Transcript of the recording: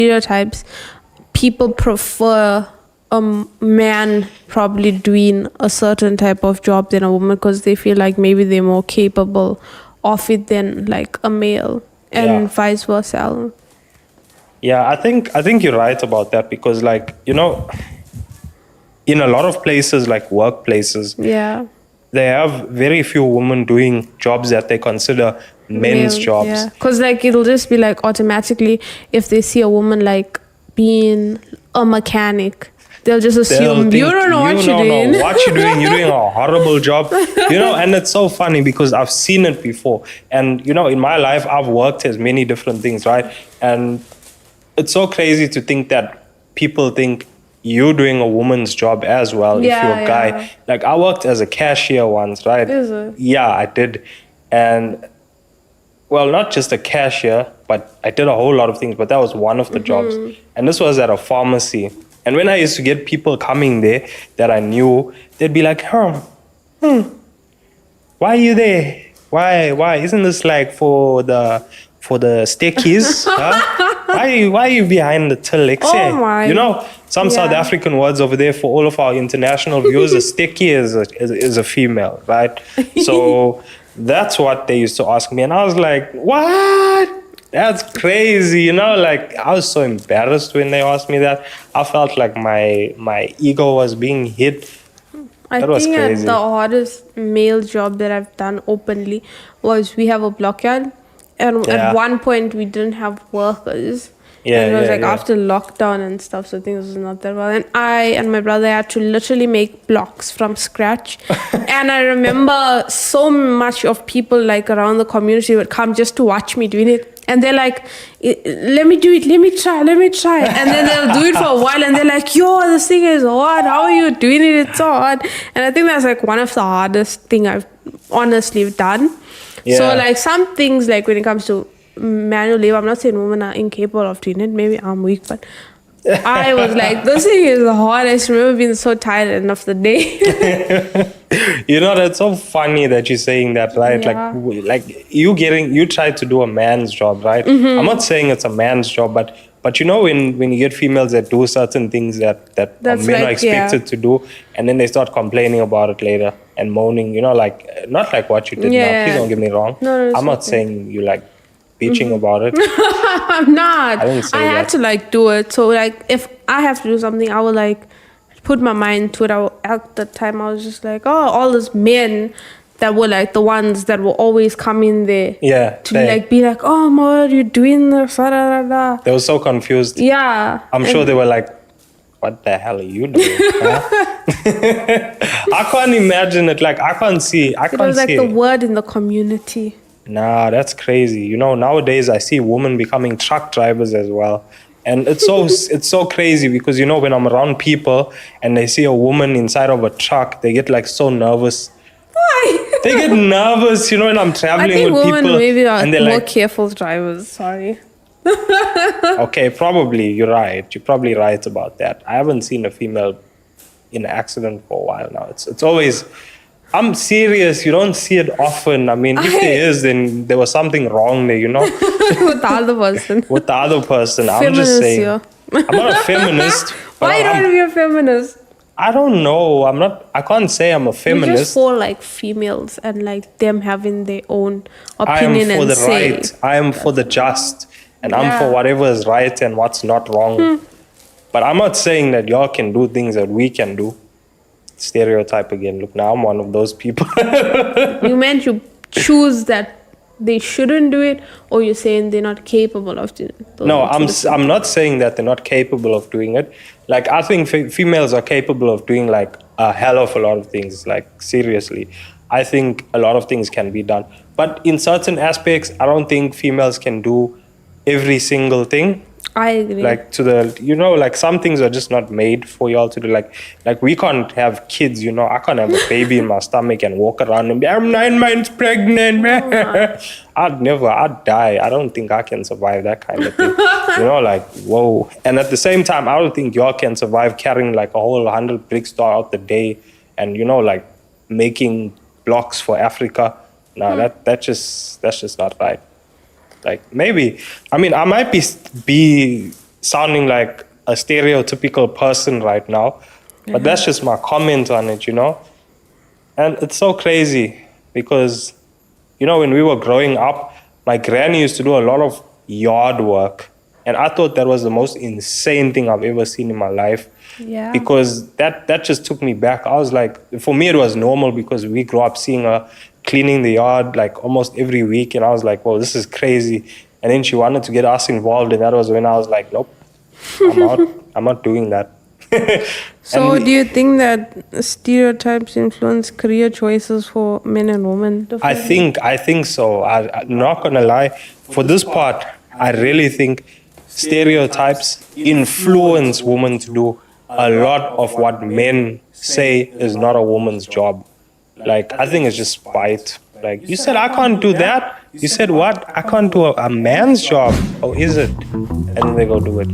stereotypes, people prefer a man probably doing a certain type of job than a woman because they feel like maybe they're more capable of it than like a male, and vice versa. Yeah, I think you're right about that because, like, you know, in a lot of places, like workplaces, they have very few women doing jobs that they consider men's jobs. Yeah, because like it'll just be like automatically if they see a woman like being a mechanic, they'll just assume you don't know what you're doing. What you're doing. You're doing a horrible job, you know. And it's so funny because I've seen it before, and you know, in my life, I've worked as many different things, right? And it's so crazy to think that people think you're doing a woman's job as well if you're a guy. Like, I worked as a cashier once, right? Is it? Yeah, I did. And, well, not just a cashier, but I did a whole lot of things, but that was one of the jobs. And this was at a pharmacy. And when I used to get people coming there that I knew, they'd be like, why are you there? Why? Isn't this like for the stickies? Huh? Why are you behind the till? Oh my. You know, some South African words over there for all of our international viewers. A sticky is a female, right? So that's what they used to ask me. And I was like, what? That's crazy, you know? Like, I was so embarrassed when they asked me that. I felt like my ego was being hit. I think the hardest male job that I've done openly was we have a blockyard. And at one point, we didn't have workers. And it was after lockdown and stuff, so things was not that well. And I and my brother had to literally make blocks from scratch. And I remember so much of people like around the community would come just to watch me doing it. And they're like, let me do it, let me try. And then they'll do it for a while and they're like, yo, this thing is hard. How are you doing it? It's so hard. And I think that's like one of the hardest thing I've honestly done. So like some things, like when it comes to manual labor, I'm not saying women are incapable of doing it. Maybe I'm weak, but I was like, this thing is hard. I just remember being so tired at the end of the day. You know, that's so funny that you're saying that, right? Like you try to do a man's job, right? I'm not saying it's a man's job, but you know, when you get females that do certain things that men are expected to do, and then they start complaining about it later and moaning, you know, like, not like what you did now. Please don't get me wrong. No, I'm not saying you like bitching about it. I'm not. I had to like do it. So like if I have to do something, I will like put my mind to it. At the time I was just like, oh, all those men that were like the ones that will always come in there to be like, oh, what are you doing this? They were so confused. I'm sure they were like, what the hell are you doing? I can't imagine it. Like, I can't see. It was like the word in the community. Nah, that's crazy. You know, nowadays I see women becoming truck drivers as well. And it's so crazy because, you know, when I'm around people and they see a woman inside of a truck, they get like so nervous. Why? They get nervous, you know, when I'm traveling with people. I think women maybe are and they're more like, careful drivers. Sorry. Okay, probably. You're right. You're probably right about that. I haven't seen a female in an accident for a while now. It's always... I'm serious. You don't see it often. I mean, if there is, then there was something wrong there, you know? With the other person. With the other person. Feminist, I'm just saying. I'm not a feminist. Why you don't want to be a feminist? I don't know. I can't say I'm a feminist. You're just for like females and like them having their own opinion and say. I am for the right. I am for the just. And I'm for whatever is right and what's not wrong. But I'm not saying that y'all can do things that we can do. Stereotype again. Look, now I'm one of those people. You meant you choose that they shouldn't do it, or you're saying they're not capable of doing it? No, I'm not saying that they're not capable of doing it. Like, I think females are capable of doing like a hell of a lot of things. Like, seriously, I think a lot of things can be done. But in certain aspects, I don't think females can do every single thing. I agree. Like, you know, like some things are just not made for y'all to do. Like we can't have kids, you know. I can't have a baby in my stomach and walk around and be, I'm 9 months pregnant. I'd die. I don't think I can survive that kind of thing. You know, like, whoa. And at the same time, I don't think y'all can survive carrying like a whole 100 bricks throughout the day and, you know, like making blocks for Africa. No, that's just not right. Like, maybe, I mean, I might be sounding like a stereotypical person right now, but that's just my comment on it, you know? And it's so crazy because, you know, when we were growing up, my granny used to do a lot of yard work. And I thought that was the most insane thing I've ever seen in my life. Yeah. Because that just took me back. I was like, for me, it was normal because we grew up seeing her cleaning the yard like almost every week. And I was like, well, this is crazy. And then she wanted to get us involved. And that was when I was like, nope, I'm out. I'm not doing that. So do you think that stereotypes influence career choices for men and women? I think so. I'm not going to lie. For this part, I really think stereotypes influence women to do a lot of what men say is not a woman's job. Like, I think it's just spite. Like, you said I can't do that? You said what? I can't do a man's job. Oh, is it? And then they go do it.